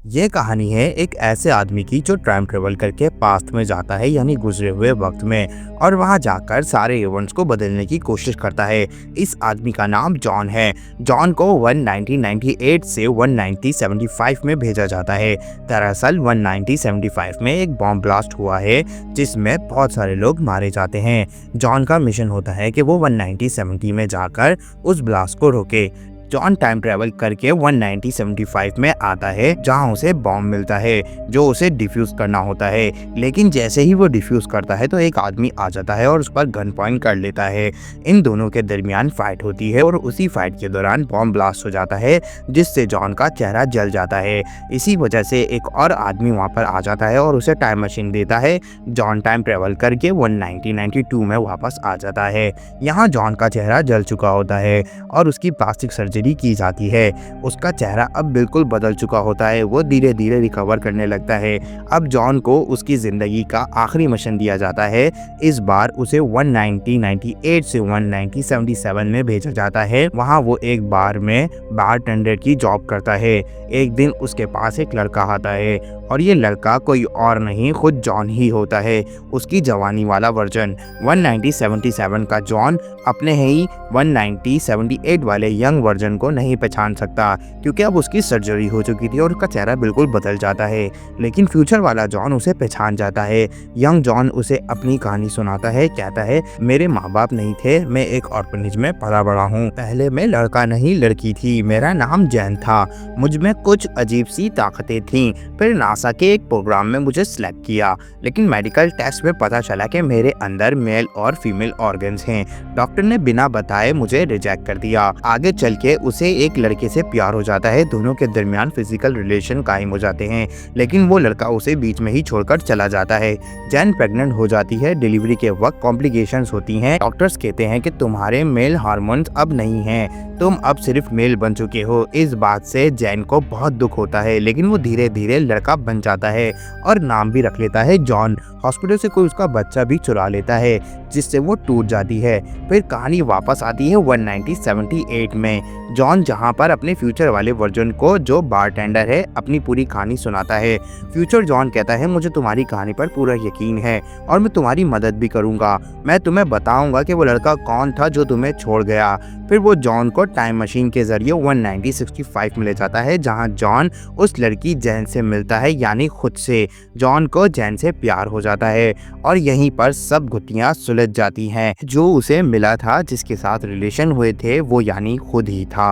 ये कहानी है एक ऐसे आदमी की जो टाइम ट्रेवल करके पास्ट में जाता है यानी गुजरे हुए वक्त में और वहां जाकर सारे इवेंट्स को बदलने की कोशिश करता है। इस आदमी का नाम जॉन है। जॉन को 1998 से 1975 में भेजा जाता है। दरअसल 1975 में एक बॉम्ब ब्लास्ट हुआ है जिसमें बहुत सारे लोग मारे जाते हैं। जॉन का मिशन होता है कि वो 1970 में जाकर उस ब्लास्ट को रोके। जॉन टाइम ट्रैवल करके 1975 में आता है जहां उसे बॉम्ब मिलता है जो उसे डिफ्यूज करना होता है। लेकिन जैसे ही वो डिफ्यूज करता है तो एक आदमी आ जाता है और उस पर गन पॉइंट कर लेता है। इन दोनों के दरमियान फाइट होती है और उसी फाइट के दौरान बॉम्ब ब्लास्ट हो जाता है जिससे जॉन का चेहरा जल जाता है। इसी वजह से एक और आदमी वहां पर आ जाता है और उसे टाइम मशीन देता है। जॉन टाइम ट्रेवल करके 1992 में वापस आ जाता है। यहाँ जॉन का चेहरा जल चुका होता है और उसकी प्लास्टिक सर्जरी की जाती है। उसका चेहरा अब बिल्कुल बदल चुका होता है। वो धीरे धीरे रिकवर करने लगता है। अब जॉन को उसकी जिंदगी का आखिरी मिशन दिया जाता है। इस बार उसे 1998 से 1977 में भेजा जाता है। वहां वो एक बार में बारटेंडर की जॉब करता है। एक दिन उसके पास एक लड़का आता है और ये लड़का कोई और नहीं खुद जॉन ही होता है। उसकी जवानी वाला वर्जन 1977 का जॉन अपने ही 1978 वाले यंग वर्जन को नहीं पहचान सकता क्योंकि अब उसकी सर्जरी हो चुकी थी और उसका चेहरा बिल्कुल बदल जाता है। लेकिन फ्यूचर वाला जॉन उसे पहचान जाता है। यंग जॉन उसे अपनी कहानी सुनाता है। कहता है, मेरे माँ बाप नहीं थे, मैं एक ऑर्फनेज में पला बड़ा हूँ। पहले मैं लड़का नहीं लड़की थी। मेरा नाम जैन था। मुझ में कुछ अजीब सी ताकतें थीं। फिर नासा के एक प्रोग्राम में मुझे सिलेक्ट किया, लेकिन मेडिकल टेस्ट में पता चला कि मेरे अंदर मेल और फीमेल ऑर्गन्स हैं। डॉक्टर ने बिना बताए मुझे रिजेक्ट कर दिया। आगे चल के उसे एक लड़के से प्यार हो जाता है। दोनों के दरमियान फिजिकल रिलेशन कायम हो जाते हैं, लेकिन वो लड़का उसे बीच में ही छोड़कर चला जाता है। जैन प्रेग्नेंट हो जाती है। डिलीवरी के वक्त कॉम्प्लिकेशंस होती हैं। डॉक्टर्स कहते हैं कि तुम्हारे मेल हार्मोन्स अब नहीं हैं, तुम अब सिर्फ मेल बन चुके हो। इस बात से जैन को बहुत दुख होता है, लेकिन वो धीरे धीरे लड़का बन जाता है और नाम भी रख लेता है जॉन। हॉस्पिटल से कोई उसका बच्चा भी चुरा लेता है जिससे वो टूट जाती है। फिर कहानी वापस आती है 1978 में। जॉन जहां पर अपने फ्यूचर वाले वर्जन को, जो बारटेंडर है, अपनी पूरी कहानी सुनाता है। फ्यूचर जॉन कहता है, मुझे तुम्हारी कहानी पर पूरा यकीन है और मैं तुम्हारी मदद भी करूंगा। मैं तुम्हें बताऊंगा कि वो लड़का कौन था जो तुम्हें छोड़ गया। फिर वो जॉन को टाइम मशीन के जरिए 1965 में ले जाता है जहां जॉन उस लड़की जैन से मिलता है, यानी खुद से। जॉन को जैन से प्यार हो जाता है और यहीं पर सब गुत्थियां सुलझ जाती हैं। जो उसे मिला था, जिसके साथ रिलेशन हुए थे, वो यानी खुद ही था।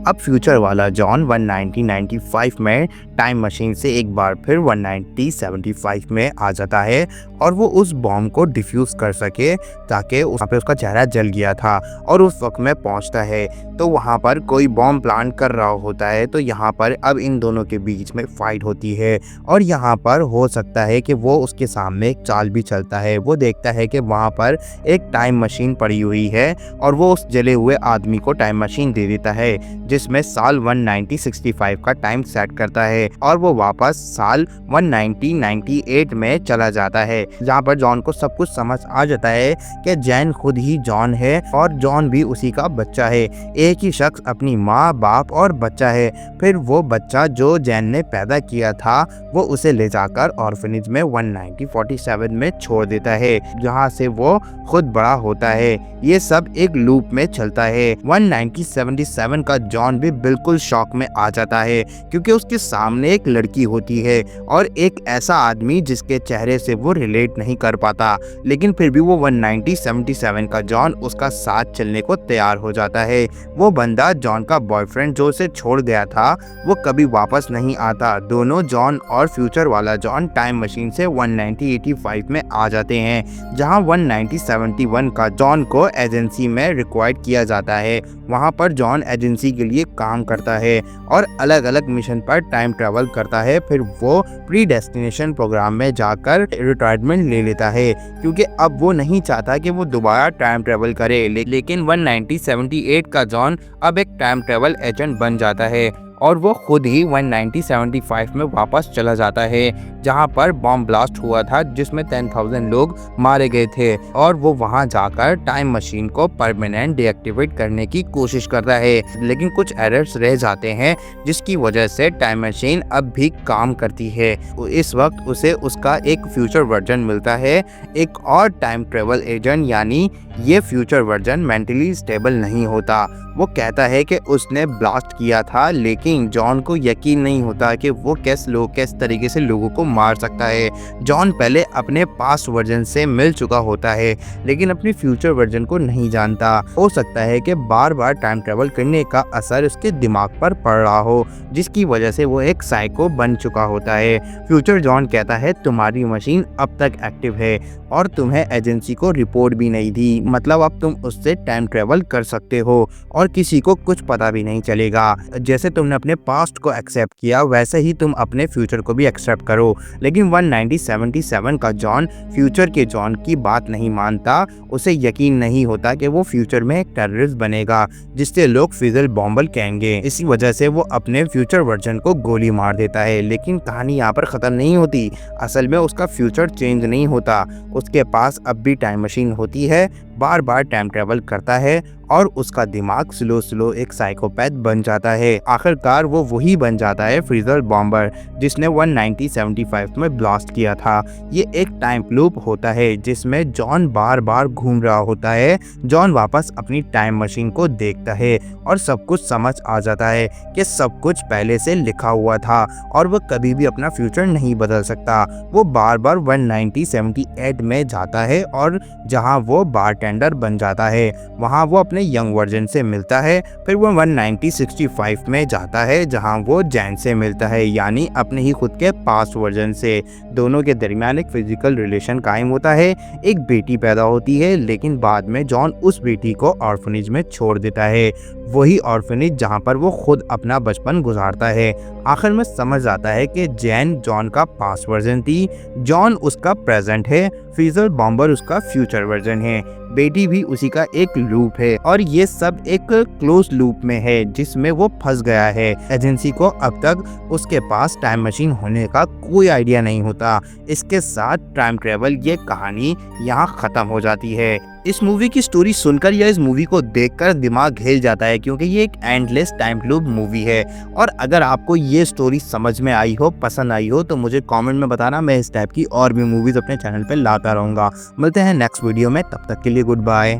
अब फ्यूचर वाला जॉन 1995 में टाइम मशीन से एक बार फिर 1975 में आ जाता है और वो उस बॉम्ब को डिफ्यूज कर सके, ताकि वहाँ पे उसका चेहरा जल गया था। और उस वक्त में पहुँचता है तो वहाँ पर कोई बॉम्ब प्लांट कर रहा होता है। तो यहाँ पर अब इन दोनों के बीच में फाइट होती है और यहाँ पर हो सकता है कि वो उसके सामने एक चाल भी चलता है। वो देखता है कि वहाँ पर एक टाइम मशीन पड़ी हुई है और वो उस जले हुए आदमी को टाइम मशीन दे देता है जिसमें साल 1965 का टाइम सेट करता है और वो वापस साल 1998 में चला जाता है, जहाँ पर जॉन को सब कुछ समझ आ जाता है कि जैन खुद ही जॉन है और जॉन भी उसी का बच्चा है। एक ही शख्स अपनी माँ, बाप और बच्चा है। फिर वो बच्चा जो जैन ने पैदा किया था, वो उसे ले जाकर ऑर्फनेज में 1947 में छोड़ देता है, जहाँ से वो खुद बड़ा होता है। ये सब एक लूप में चलता है। 1977 का जॉन भी बिल्कुल शॉक में आ जाता है क्योंकि उसके सामने एक लड़की होती है और एक ऐसा आदमी जिसके चेहरे से वो रिलेट नहीं कर पाता। लेकिन फिर भी वो 1977 का जॉन उसका साथ चलने को तैयार हो जाता है। वो बंदा जॉन का बॉयफ्रेंड जो उसे छोड़ गया था, वो कभी वापस नहीं आता। दोनों जॉन और फ्यूचर वाला जॉन टाइम मशीन से 1985 में आ जाते हैं, जहां 1971 का जॉन को एजेंसी में रिक्वायर्ड किया जाता है। वहां पर जॉन एजेंसी के लिए काम करता है और अलग अलग मिशन पर टाइम ट्रैवल करता है। फिर वो प्री डेस्टिनेशन प्रोग्राम में जाकर रिटायरमेंट ले लेता है क्योंकि अब वो नहीं चाहता कि वो दोबारा टाइम ट्रैवल करे। लेकिन 1978 का जॉन अब एक टाइम ट्रैवल एजेंट बन जाता है और वो खुद ही 1975 में वापस चला जाता है जहां पर बॉम्ब ब्लास्ट हुआ था जिसमें 10,000 लोग मारे गए थे, और वो वहां जाकर टाइम मशीन को परमानेंट डीएक्टिवेट करने की कोशिश करता है। लेकिन कुछ एरर्स रह जाते हैं जिसकी वजह से टाइम मशीन अब भी काम करती है। इस वक्त उसे उसका एक फ्यूचर वर्जन मिलता है, एक और टाइम ट्रेवल एजेंट, यानी ये फ्यूचर वर्जन मेंटली स्टेबल नहीं होता। वो कहता है कि उसने ब्लास्ट किया था, लेकिन जॉन को यकीन नहीं होता कि वो किस तरीके से लोगों को मार सकता है। जॉन पहले अपने पास्ट वर्जन से मिल चुका होता है लेकिन अपने फ्यूचर वर्जन को नहीं जानता। हो सकता है कि बार बार टाइम ट्रेवल करने का असर उसके दिमाग पर पड़ रहा हो, जिसकी वजह से वो एक साइको बन चुका होता है। फ्यूचर जॉन कहता है तुम्हारी मशीन अब तक एक्टिव है और तुम्हें एजेंसी को रिपोर्ट भी नहीं दी, मतलब अब तुम उससे टाइम ट्रेवल कर सकते हो और किसी को कुछ पता भी नहीं चलेगा। जैसे तुमने अपने पास्ट को एक्सेप्ट किया वैसे ही तुम अपने फ्यूचर को भी एक्सेप्ट करो। लेकिन 1977 का जॉन फ्यूचर के जॉन की बात नहीं मानता। उसे यकीन नहीं होता कि वो फ्यूचर में एक टेररिस्ट बनेगा जिससे लोग फिजल बॉम्बर कहेंगे। इसी वजह से वो अपने फ्यूचर वर्जन को गोली मार देता है। लेकिन कहानी यहाँ पर खत्म नहीं होती। असल में उसका फ्यूचर चेंज नहीं होता, उसके पास अब भी टाइम मशीन होती है, बार बार टाइम ट्रेवल करता है और उसका दिमाग स्लो एक साइकोपैथ बन जाता है। आखिरकार वो वही बन जाता है फिजल बॉम्बर जिसने 1975 में ब्लास्ट किया था। ये एक टाइम लूप होता है जिसमें जॉन बार बार घूम रहा होता है। जॉन वापस अपनी टाइम मशीन को देखता है और सब कुछ समझ आ जाता है कि सब कुछ पहले से लिखा हुआ था और वह कभी भी अपना फ्यूचर नहीं बदल सकता। वो बार बार 1978 में जाता है और जहाँ वो बारटेंडर बन जाता है वहाँ वो अपने यंग वर्जन से मिलता है। फिर वो 1965 में जाता है जहां वो जैन से मिलता है, यानी अपने ही खुद के पास्ट वर्जन से। दोनों के दरमियान एक फिजिकल रिलेशन कायम होता है, एक बेटी पैदा होती है, लेकिन बाद में जॉन उस बेटी को ऑर्फनेज में छोड़ देता है, वही ऑर्फनेज जहां पर वो खुद अपना बचपन गुजारता है। आखिर में समझ आता है कि जैन जॉन का पास्ट वर्जन थी, जॉन उसका प्रेजेंट है, फिजल बॉम्बर उसका फ्यूचर वर्जन है, बेटी भी उसी का एक लूप है और ये सब एक क्लोज लूप में है जिसमें वो फंस गया है। एजेंसी को अब तक उसके पास टाइम मशीन होने का कोई आइडिया नहीं होता। इसके साथ टाइम ट्रेवल ये कहानी यहाँ खत्म हो जाती है। इस मूवी की स्टोरी सुनकर या इस मूवी को देखकर दिमाग हिल जाता है क्योंकि ये एक एंडलेस टाइम लूप मूवी है। और अगर आपको ये स्टोरी समझ में आई हो, पसंद आई हो, तो मुझे कमेंट में बताना। मैं इस टाइप की और भी मूवीज अपने चैनल पे लाता रहूँगा। मिलते हैं नेक्स्ट वीडियो में, तब तक के लिए गुड बाय।